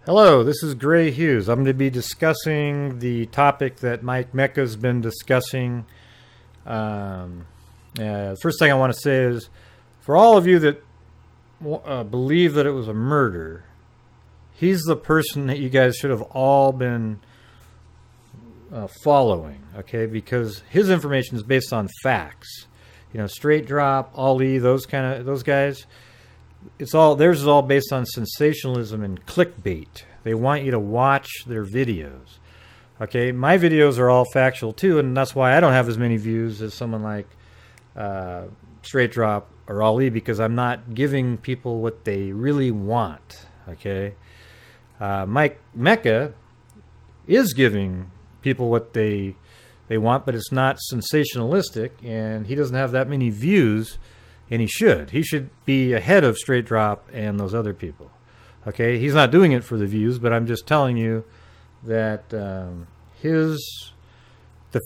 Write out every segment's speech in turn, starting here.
Hello, this is Gray Hughes. I'm going to be discussing the topic that Mike Mecca's been discussing. First thing I want to say is, for all of you that believe that it was a murder, he's the person that you guys should have all been following, okay? Because his information is based on facts. You know, Straight Drop, Ali, those guys. Theirs is all based on sensationalism and clickbait. They want you to watch their videos. Okay, my videos are all factual too, and that's why I don't have as many views as someone like Straight Drop or Ali, because I'm not giving people what they really want. Okay, Mike Mecca is giving people what they want, but it's not sensationalistic, and he doesn't have that many views. And he should. He should be ahead of Straight Drop and those other people. Okay? He's not doing it for the views, but I'm just telling you that the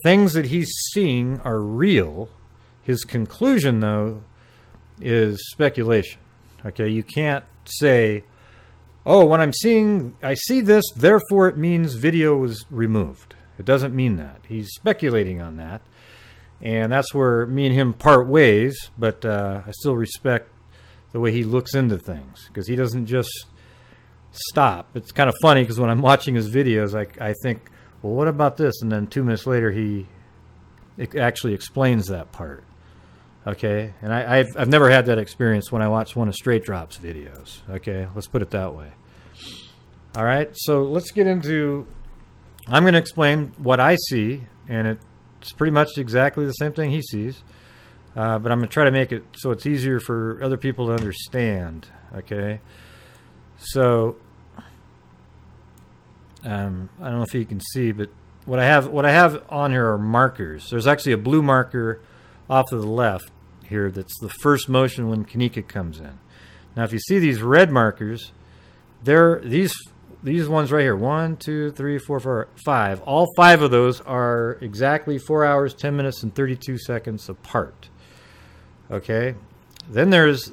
things that he's seeing are real. His conclusion, though, is speculation. Okay? You can't say, oh, when I see this, therefore it means video was removed. It doesn't mean that. He's speculating on that. And that's where me and him part ways, but I still respect the way he looks into things, because he doesn't just stop. It's kind of funny, because when I'm watching his videos, I think, well, what about this? And then 2 minutes later, he actually explains that part. Okay? And I've never had that experience when I watch one of Straight Drop's videos. Okay? Let's put it that way. All right? So let's get into... I'm going to explain what I see, and it's pretty much exactly the same thing he sees, but I'm going to try to make it so it's easier for other people to understand. Okay, so I don't know if you can see, but what I have on here are markers. There's actually a blue marker off to the left here. That's the first motion when Kanika comes in. Now, if you see these red markers, these ones right here, 1, 2, 3, 4, 5. All 5 of those are exactly 4 hours, 10 minutes, and 32 seconds apart. Okay? Then there's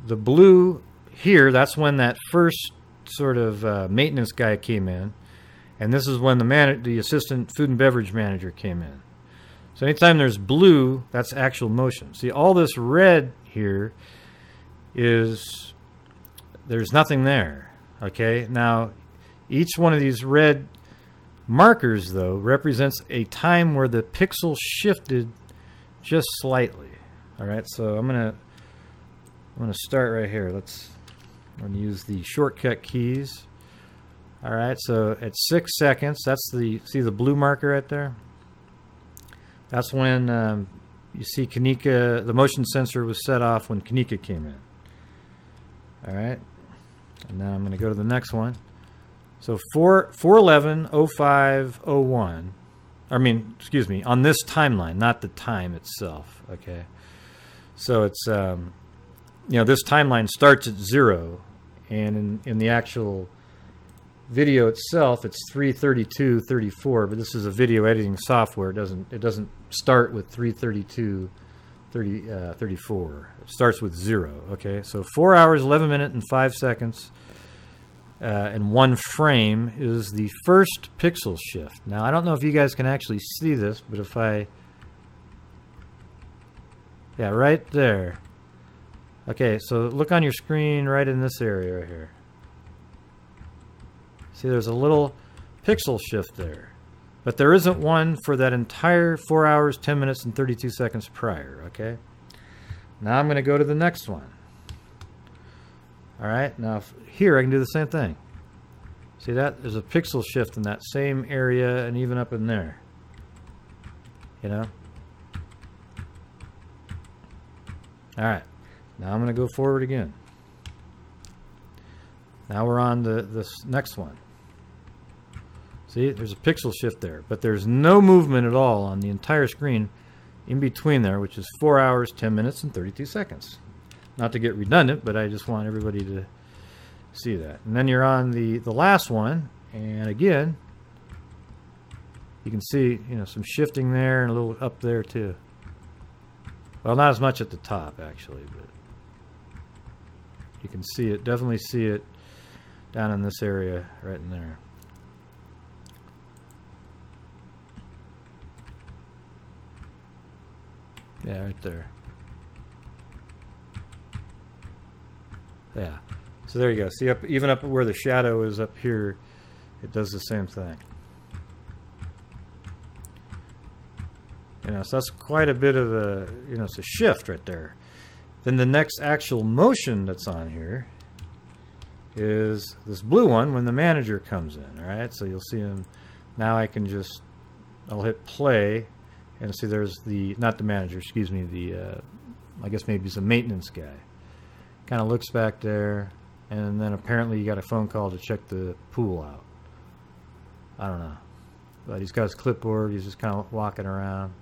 the blue here. That's when that first sort of maintenance guy came in. And this is when the assistant food and beverage manager came in. So anytime there's blue, that's actual motion. See, all this red here is, there's nothing there. Okay? Now, each one of these red markers, though, represents a time where the pixel shifted just slightly. All right, so I'm gonna start right here. I'm gonna use the shortcut keys. All right, so at 6 seconds, see the blue marker right there? That's when you see Kanika, the motion sensor was set off when Kanika came in. All right, and now I'm gonna go to the next one. So 4/11/05/01. I mean, excuse me, on this timeline, not the time itself. Okay, so it's this timeline starts at 0, and in the actual video itself, it's 3:32:34. But this is a video editing software. It doesn't start with 3:32:34. It starts with 0. Okay, so 4 hours, 11 minutes, and 5 seconds. And 1 frame is the first pixel shift. Now, I don't know if you guys can actually see this, but if yeah, right there. Okay, so look on your screen right in this area right here. See, there's a little pixel shift there. But there isn't one for that entire 4 hours, 10 minutes, and 32 seconds prior, okay? Now I'm going to go to the next one. All right, now here I can do the same thing. See that? There's a pixel shift in that same area and even up in there. You know? All right, now I'm going to go forward again. Now we're on this next one. See, there's a pixel shift there, but there's no movement at all on the entire screen in between there, which is 4 hours, 10 minutes, and 32 seconds. Not to get redundant, but I just want everybody to see that. And then you're on the last one, and again, you can see some shifting there and a little up there too. Well, not as much at the top actually, but you can see it. Definitely see it down in this area right in there. Yeah, right there. Yeah. So there you go. See, even up where the shadow is up here, it does the same thing. So that's quite a bit of a, it's a shift right there. Then the next actual motion that's on here is this blue one when the manager comes in. All right, so you'll see him. Now I can just, I'll hit play, and see there's not the manager, excuse me, I guess maybe he's a maintenance guy. Kind of looks back there, and then apparently you got a phone call to check the pool out. I don't know. But he's got his clipboard, he's just kind of walking around.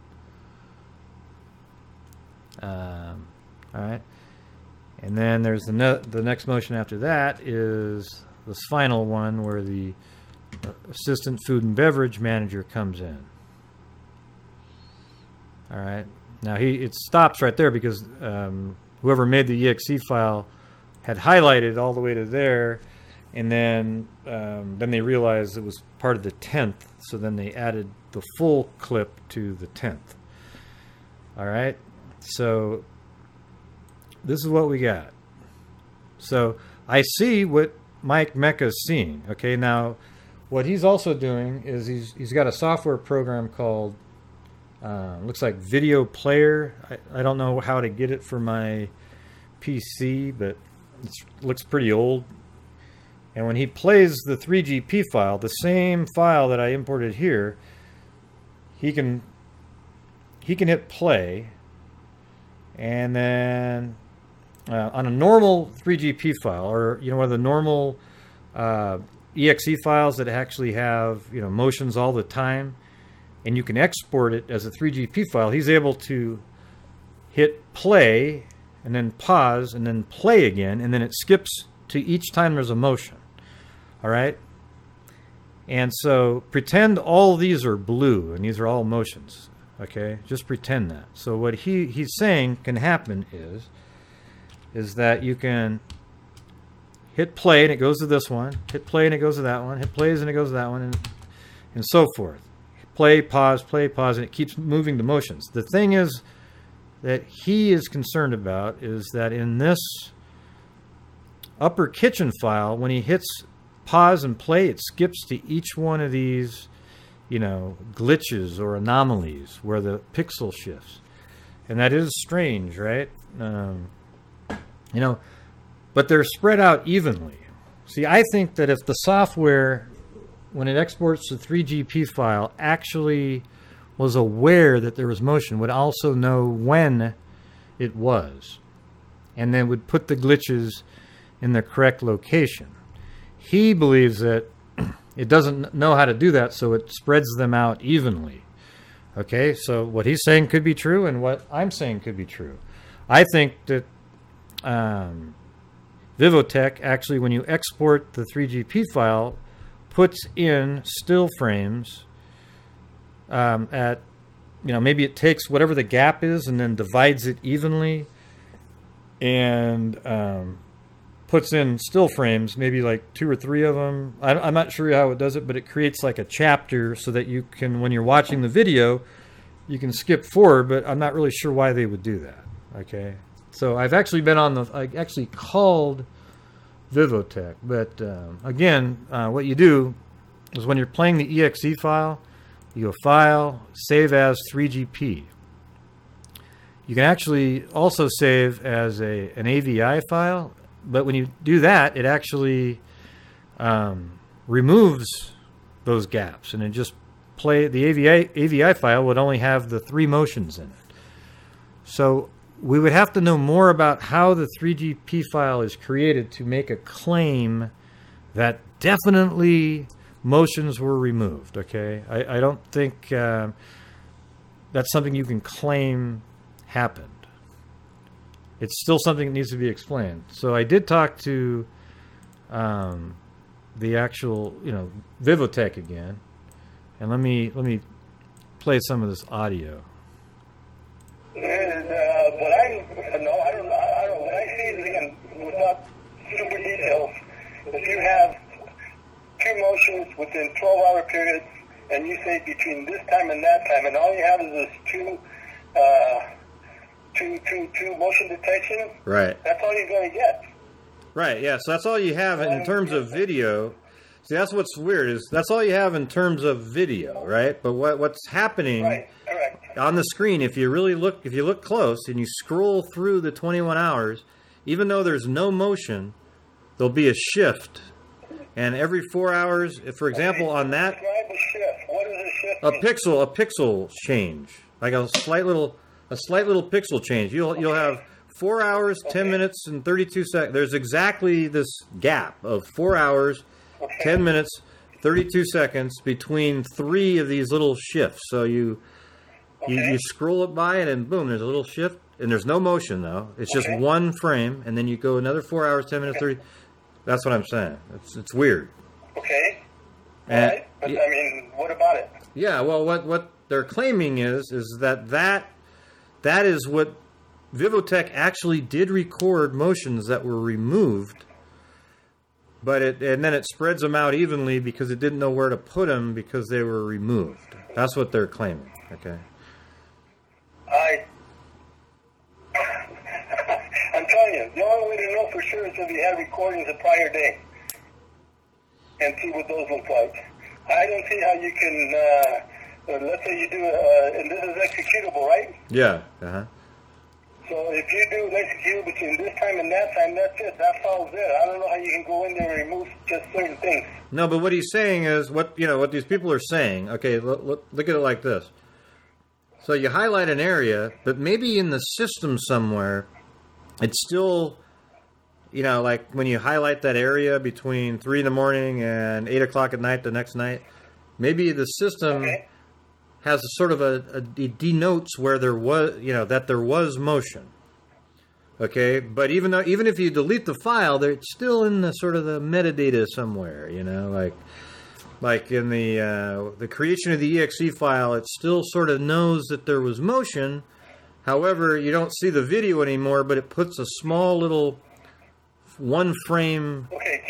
All right. And then there's the next motion after that is this final one where the assistant food and beverage manager comes in. All right. Now it stops right there because whoever made the exe file had highlighted all the way to there, and then they realized it was part of the 10th, so then they added the full clip to the 10th. All right. So this is what we got. So I see what Mike Mecca is seeing. Okay, now what he's also doing is he's got a software program called looks like Video Player. I don't know how to get it for my PC, but it looks pretty old. And when he plays the 3GP file, the same file that I imported here, he can hit play, and then on a normal 3GP file, or one of the normal exe files that actually have motions all the time, and you can export it as a 3GP file, he's able to hit play and then pause and then play again, and then it skips to each time there's a motion. All right? And so pretend all these are blue and these are all motions. Okay? Just pretend that. So what he's saying can happen is that you can hit play and it goes to this one, hit play and it goes to that one, hit plays and it goes to that one, and so forth. Play, pause, and it keeps moving the motions. The thing is that he is concerned about is that in this upper kitchen file, when he hits pause and play, it skips to each one of these, glitches or anomalies where the pixel shifts. And that is strange, right? But they're spread out evenly. See, I think that if the software, when it exports the 3GP file, actually was aware that there was motion, would also know when it was, and then would put the glitches in the correct location. He believes that it doesn't know how to do that, so it spreads them out evenly. Okay, so what he's saying could be true, and what I'm saying could be true. I think that Vivotech, actually, when you export the 3GP file, puts in still frames at, maybe it takes whatever the gap is and then divides it evenly and puts in still frames, maybe like 2 or 3 of them. I'm not sure how it does it, but it creates like a chapter so that you can, when you're watching the video, you can skip forward, but I'm not really sure why they would do that. Okay. So I've actually been I actually called Vivotech, but again, what you do is when you're playing the exe file, you go File, Save as 3GP. You can actually also save as an AVI file, but when you do that, it actually removes those gaps, and it just the AVI file would only have the 3 motions in it. So we would have to know more about how the 3GP file is created to make a claim that definitely motions were removed. Okay, I don't think that's something you can claim happened. It's still something that needs to be explained. So I did talk to the actual, Vivotech again, and let me play some of this audio. And what I don't know what I see is, again, without super details, if you have 3 motions within 12-hour periods, and you say between this time and that time, and all you have is this two motion detection. Right. That's all you're going to get. Right. Yeah. So that's all you have in terms of video. See, that's what's weird is that's all you have in terms of video, right? But what's happening Right. Correct. on the screen, if you look close and you scroll through the 21 hours, even though there's no motion, there'll be a shift. And every 4 hours, if, for example, on that, Describe a shift. What is a shift? a pixel change, like a slight little pixel change. You'll have 4 hours, 10 minutes, and 32 seconds. There's exactly this gap of 4 hours, 10 minutes, 32 seconds between 3 of these little shifts. So you scroll it by, and then boom, there's a little shift, and there's no motion though. It's just one frame, and then you go another 4 hours, 10 minutes, 30. That's what I'm saying. It's weird. Okay. And, Right. But, I mean, what about it? yeah. Well, what they're claiming is that is what Vivotech actually did record motions that were removed, but and then it spreads them out evenly because it didn't know where to put them because they were removed. That's what they're claiming. Okay. I'm telling you, the only way to know for sure is if you have recordings the prior day and see what those look like. I don't see how you can, let's say you do, and this is executable, right? Yeah. Uh-huh. So if you do an executable between this time and that time, that's it. That file's there. I don't know how you can go in there and remove just certain things. No, but what he's saying is what these people are saying. Okay, look at it like this. So you highlight an area, but maybe in the system somewhere, it's still, like when you highlight that area between 3 in the morning and 8 o'clock at night the next night, maybe the system has a sort of it denotes where there was, that there was motion. Okay, but even if you delete the file, it's still in the sort of the metadata somewhere, like in the creation of the exe file, it still sort of knows that there was motion. However, you don't see the video anymore, but it puts a small little one frame. Okay,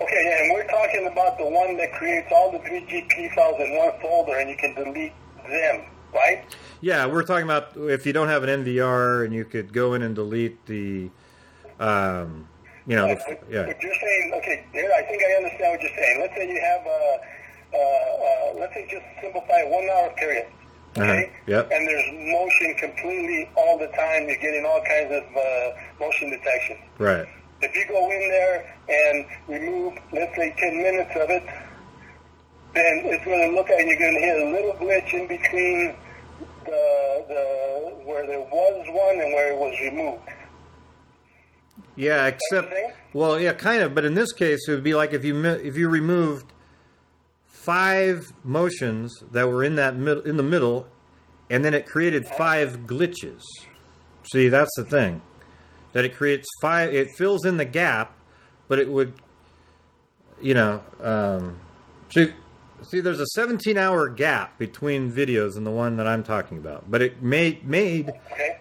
and we're talking about the one that creates all the 3GP files in one folder, and you can delete them, right? Yeah, we're talking about if you don't have an NVR, and you could go in and delete the, But you're saying, okay, here, I think I understand what you're saying. Let's say you have let's say just simplify a 1 hour period. Okay? Yep. And there's motion completely all the time. You're getting all kinds of motion detection. Right. If you go in there and remove, let's say, 10 minutes of it, then it's going to look like you're going to hit a little glitch in between the where there was one and where it was removed. Yeah, except, well, yeah, kind of. But in this case, it would be like if you removed 5 motions that were in the middle, and then it created 5 glitches. See, that's the thing. That it creates 5. It fills in the gap, but it would, see, there's a 17-hour gap between videos and the one that I'm talking about. But it made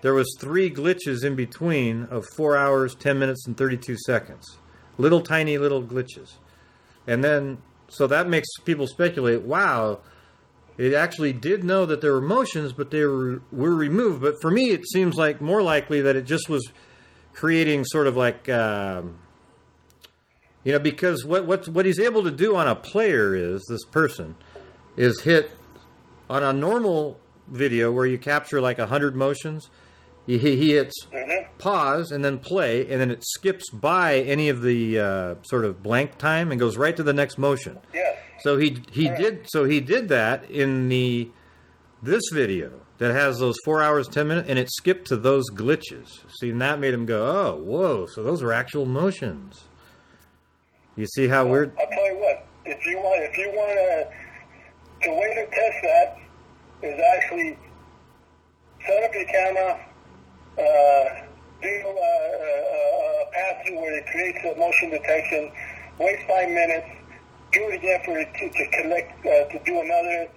there was 3 glitches in between of 4 hours, 10 minutes, and 32 seconds. Tiny little glitches. And then, so that makes people speculate, wow, it actually did know that there were motions, but they were removed. But for me, it seems like more likely that it just was creating sort of like, because what he's able to do on a player is, this person, is hit on a normal video where you capture like 100 motions, he hits pause and then play, and then it skips by any of the sort of blank time and goes right to the next motion. Yes. So he did that in this video that has those 4 hours, 10 minutes, and it skipped to those glitches. See, and that made him go, oh, whoa, so those are actual motions. You see how weird? I'll tell you what, if you want the way to test that is actually set up your camera, do a pass-through where it creates a motion detection, wait 5 minutes, do it again to collect, to do another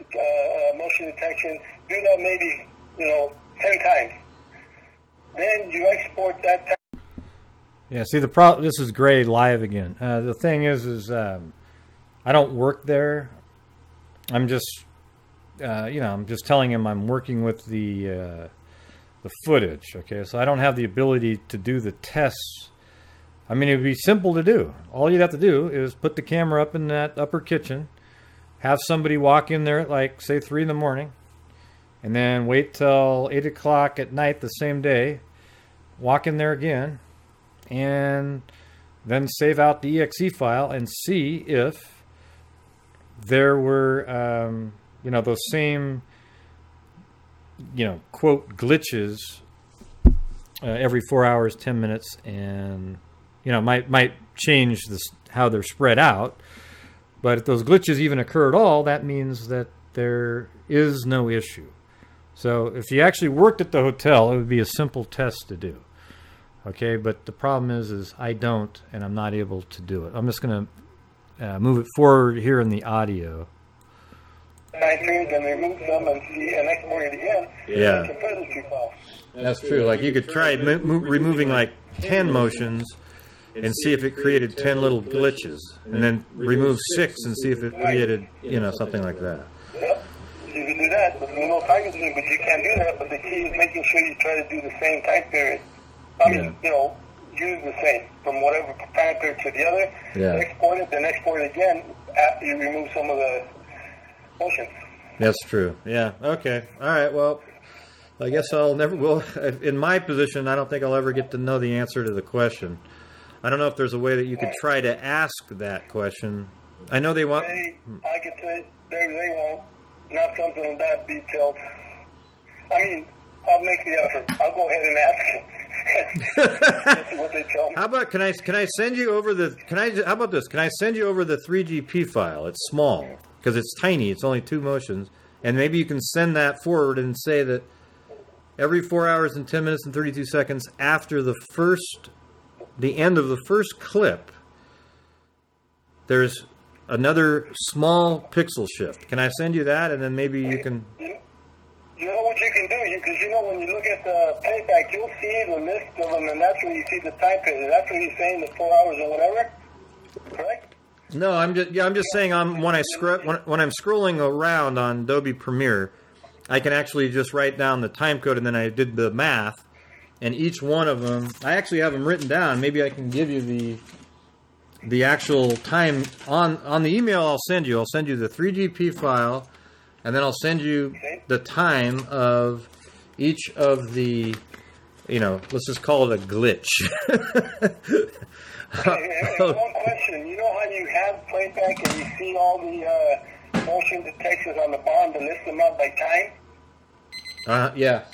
motion detection, do that maybe, 10 times. Then you export that time. Yeah, see, this is Gray live again. The thing is I don't work there. I'm just, I'm just telling him I'm working with the footage. Okay, so I don't have the ability to do the tests. I mean, it would be simple to do. All you'd have to do is put the camera up in that upper kitchen, have somebody walk in there at like, say, 3 in the morning, and then wait till 8 o'clock at night the same day, walk in there again, and then save out the exe file and see if there were, those same, quote, glitches every 4 hours, 10 minutes, and, might change how they're spread out. But if those glitches even occur at all, that means that there is no issue. So if you actually worked at the hotel, it would be a simple test to do. Okay, but the problem is I don't, and I'm not able to do it. I'm just going to move it forward here in the audio. And remove them and export it again. Yeah. That's true. Like you could try removing like 10 motions and see if it created 10 little glitches, and then remove 6 and see if it created, something like that. Yep. You can do that, but no time consuming, but you can't do that. But the key is making sure you try to do the same time period. Use the same from whatever time period to the other. Yeah. Export it, then export it again after you remove some of the motions. That's true. Yeah. Okay. All right. Well, I guess I'll never. Well, in my position, I don't think I'll ever get to know the answer to the question. I don't know if there's a way that you could try to ask that question. I know they want. I could say they won't. Not something that detailed. I mean, I'll make the effort. I'll go ahead and ask. What they tell me. How about can I send you over the? How about this? Can I send you over the 3GP file? It's small because it's tiny. It's only 2 motions, and maybe you can send that forward and say that every 4 hours and 10 minutes and 32 seconds after the end of the first clip, there's another small pixel shift. Can I send you that, and then maybe you can... You know what you can do? Because when you look at the playback, you'll see the list of them, and that's when you see the time period. That's when you're saying the 4 hours or whatever, correct? No, I'm just saying when I'm scrolling around on Adobe Premiere, I can actually just write down the time code, and then I did the math. And each one of them, I actually have them written down. Maybe I can give you the actual time on the email I'll send you. I'll send you the 3GP file, and then I'll send you the time of each of the, let's just call it a glitch. One question. You know how you have playback and you see all the motion detectors on the bottom to list them out by time? Yeah.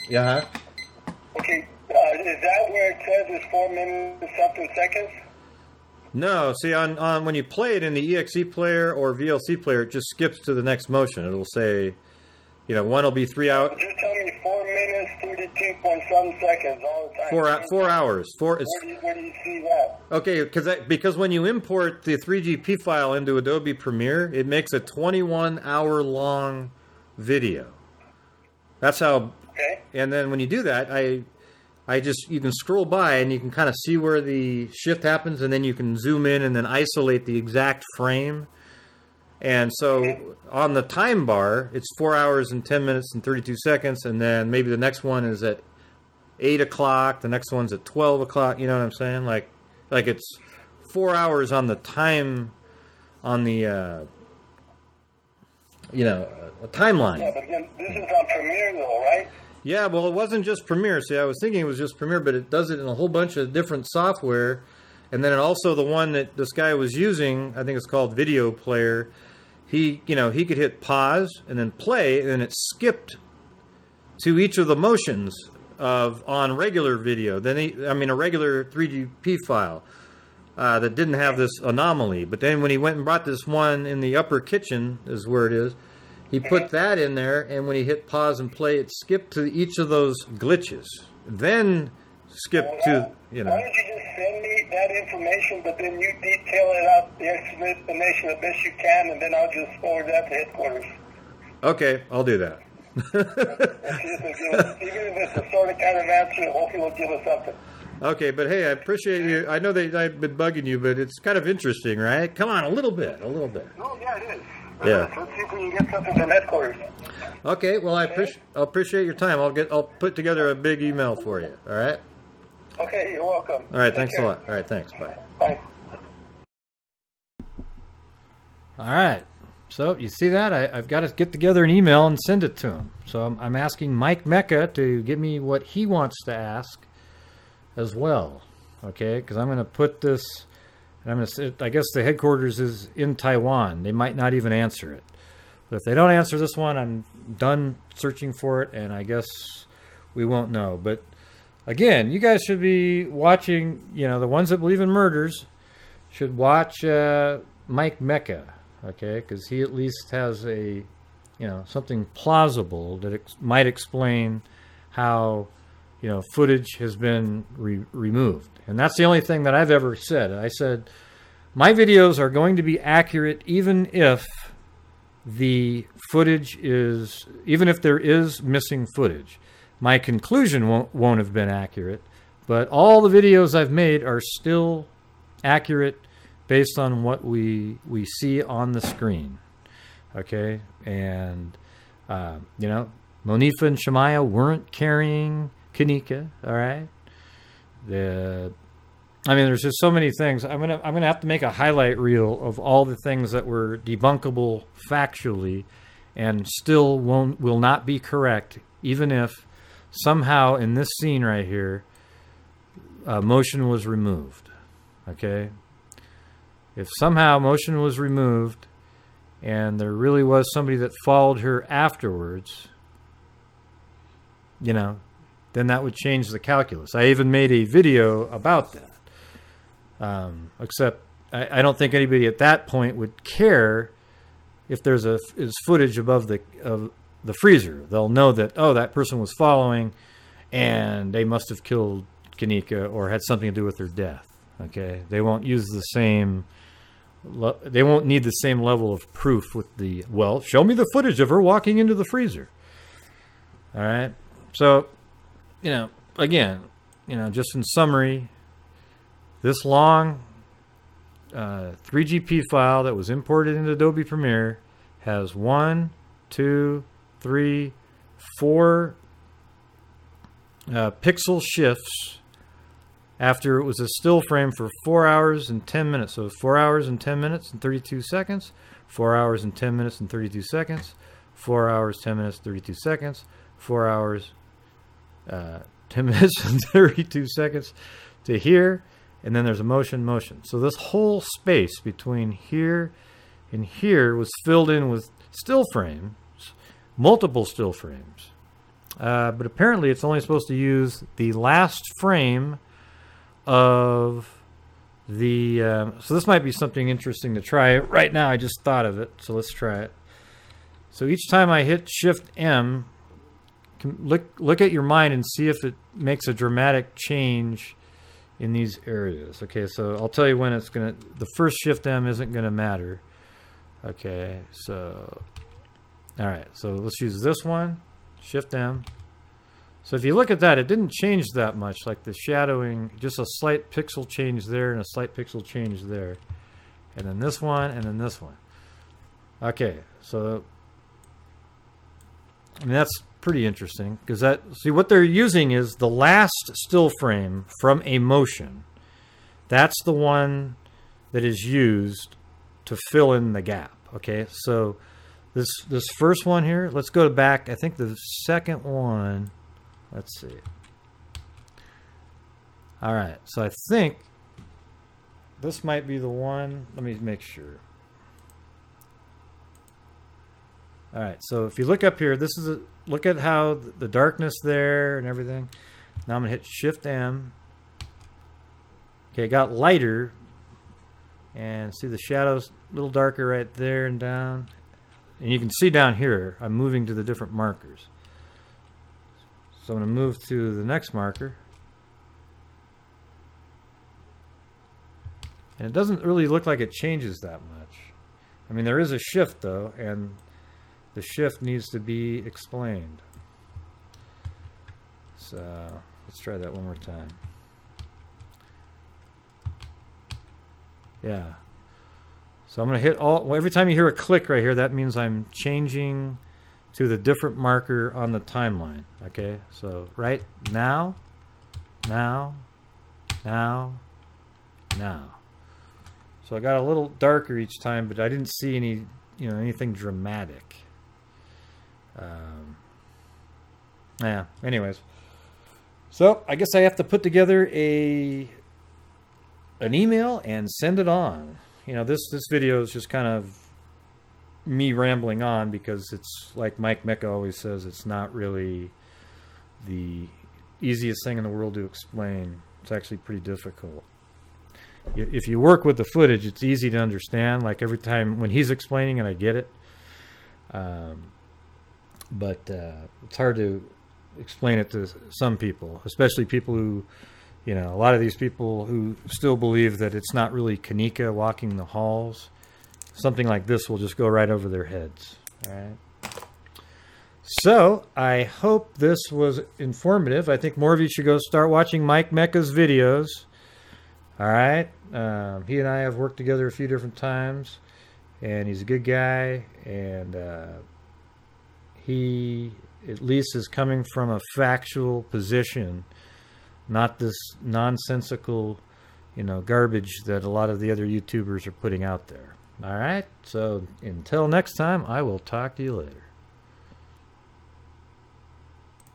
Okay. Is that where it says it's 4 minutes something seconds? No, see on when you play it in the EXE player or VLC player, it just skips to the next motion. It'll say, one will be 3 hours. You're telling me 4 minutes, 32.7 seconds all the time. 4 hours. Where do you see that? Okay, because when you import the 3GP file into Adobe Premiere, it makes a 21-hour long video. That's how. Okay. And then when you do that, you can scroll by and you can kind of see where the shift happens, and then you can zoom in and then isolate the exact frame. And so on the time bar, it's 4 hours and 10 minutes and 32 seconds, and then maybe the next one is at 8 o'clock, the next one's at 12 o'clock, you know what I'm saying? Like it's 4 hours on the time, on the, a timeline. Yeah, but again, this is on Premiere though, right? Yeah, well, it wasn't just Premiere. See, I was thinking it was just Premiere, but it does it in a whole bunch of different software. And then also the one that this guy was using, I think it's called Video Player. He could hit pause and then play, and then it skipped to each of the motions on regular video. Then a regular 3GP file that didn't have this anomaly. But then when he went and brought this one in the upper kitchen, is where it is. He put that in there, and when he hit pause and play, it skipped to each of those glitches. Then skipped to, Why don't you just send me that information, but then you detail it out, the explanation the best you can, and then I'll just forward that to headquarters. Okay, I'll do that. Even if it's a sort of kind of answer, hopefully it'll give us something. Okay, but hey, I appreciate you. I know that I've been bugging you, but it's kind of interesting, right? Come on, a little bit. Oh, yeah. Yeah, it is. Yeah. Let's see if we can get something from headquarters. Okay. Well, I'll appreciate your time. I'll put together a big email for you. All right. Okay, you're welcome. All right. Take Thanks care. a lot. All right. Thanks. Bye. Bye. All right. So you see that? I've got to get together an email and send it to him. So I'm asking Mike Mecca to give me what he wants to ask as well. Okay? Because I'm going to put this, and I'm going to. I guess the headquarters is in Taiwan. They might not even answer it. But if they don't answer this one, I'm done searching for it, and I guess we won't know. But again, you guys should be watching. You know, the ones that believe in murders should watch Mike Mecca. Okay, because he at least has a, something plausible that might explain how, footage has been removed. And that's the only thing that I've ever said. I said, my videos are going to be accurate even if the footage is, even if there is missing footage. My conclusion won't have been accurate, but all the videos I've made are still accurate based on what we see on the screen. Okay, and Monifa and Shemaya weren't carrying Kanika. All right, there's just so many things. I'm gonna have to make a highlight reel of all the things that were debunkable factually, and still will not be correct, even if somehow in this scene right here, motion was removed. Okay. If somehow motion was removed and there really was somebody that followed her afterwards, then that would change the calculus. I even made a video about that. Except I don't think anybody at that point would care if there's is footage above the freezer. They'll know that, that person was following and they must have killed Kanika or had something to do with her death. Okay, they won't use the same. They won't need the same level of proof with the, show me the footage of her walking into the freezer. All right. So, again, just in summary, this long 3GP file that was imported into Adobe Premiere has 1, 2, 3, 4 pixel shifts after it was a still frame for 4 hours and 10 minutes. So 4 hours and 10 minutes and 32 seconds, 4 hours and 10 minutes and 32 seconds, 4 hours, 10 minutes, 32 seconds, 4 hours, 10 minutes and 32 seconds to here. And then there's a motion. So this whole space between here and here was filled in with still frames, multiple still frames. But apparently it's only supposed to use the last frame of the so this might be something interesting to try right now. I just thought of it, so let's try it. So each time I hit Shift M, look at your mind and see if it makes a dramatic change in these areas. Okay, so I'll tell you when it's gonna, the first Shift M isn't gonna matter. Okay, so all right, so let's use this one, Shift M. So if you look at that, it didn't change that much, like the shadowing, just a slight pixel change there and a slight pixel change there. And then this one, and then this one. Okay, so that's pretty interesting, because see, what they're using is the last still frame from a motion. That's the one that is used to fill in the gap. Okay, so this first one here, let's go back. I think the second one, let's see. All right, so I think this might be the one. Let me make sure. All right, so if you look up here, this is look at how the darkness there and everything. Now I'm gonna hit Shift M. Okay, it got lighter, and see the shadows a little darker right there and down. And you can see down here, I'm moving to the different markers. So I'm going to move to the next marker. And it doesn't really look like it changes that much. I mean, there is a shift though, and the shift needs to be explained. So let's try that one more time. Yeah. So I'm going to hit all. Well, every time you hear a click right here, that means I'm changing to the different marker on the timeline. Okay, so right now, now, now, now. So I got a little darker each time, but I didn't see any, anything dramatic. Yeah. Anyways, so I guess I have to put together an email and send it on. This video is just kind of me rambling on because it's like Mike Mecca always says, it's not really the easiest thing in the world to explain. It's actually pretty difficult. If you work with the footage, it's easy to understand. Like every time when he's explaining it, I get it. But it's hard to explain it to some people, especially people who, a lot of these people who still believe that it's not really Kanika walking the halls. Something like this will just go right over their heads. All right. So I hope this was informative. I think more of you should go start watching Mike Mecca's videos. All right. He and I have worked together a few different times, and he's a good guy, and he at least is coming from a factual position, not this nonsensical, garbage that a lot of the other YouTubers are putting out there. All right. So until next time, I will talk to you later.